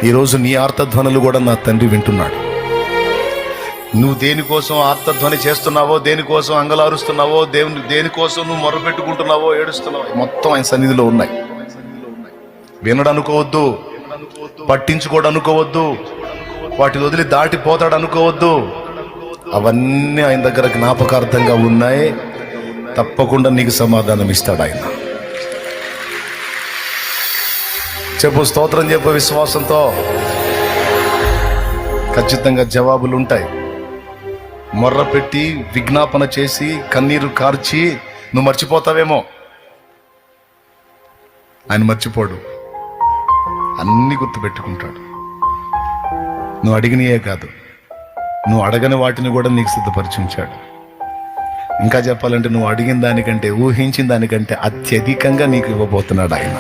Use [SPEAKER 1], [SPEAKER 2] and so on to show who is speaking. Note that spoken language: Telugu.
[SPEAKER 1] ఈరోజు నీ ఆర్తధ్వనులు కూడా నా తండ్రి వింటున్నాడు. నువ్వు దేనికోసం ఆర్తధ్వని చేస్తున్నావో, దేనికోసం అంగలారుస్తున్నావో, దేనికోసం నువ్వు మొరపెట్టుకుంటున్నావో, ఏడుస్తున్నావో, మొత్తం ఆయన సన్నిధిలో ఉన్నాయి. వినడు అనుకోవద్దు, పట్టించుకోడు అనుకోవద్దు, వాటిని వదిలి దాటిపోతాడు అనుకోవద్దు. అవన్నీ ఆయన దగ్గర జ్ఞాపకార్థంగా ఉన్నాయి. తప్పకుండా నీకు సమాధానం ఇస్తాడు ఆయన. చెప్పు, స్తోత్రం చెప్పు. విశ్వాసంతో ఖచ్చితంగా జవాబులు ఉంటాయి. మొర్ర పెట్టి విజ్ఞాపన చేసి కన్నీరు కార్చి నువ్వు మర్చిపోతావేమో, ఆయన మర్చిపోడు. అన్ని గుర్తుపెట్టుకుంటాడు. నువ్వు అడిగినయే కాదు, నువ్వు అడగని వాటిని కూడా నీకు సిద్ధపరిచి ఉంచాడు. ఇంకా చెప్పాలంటే నువ్వు అడిగిన దానికంటే, ఊహించిన దానికంటే అత్యధికంగా నీకు ఇవ్వబోతున్నాడు ఆయన.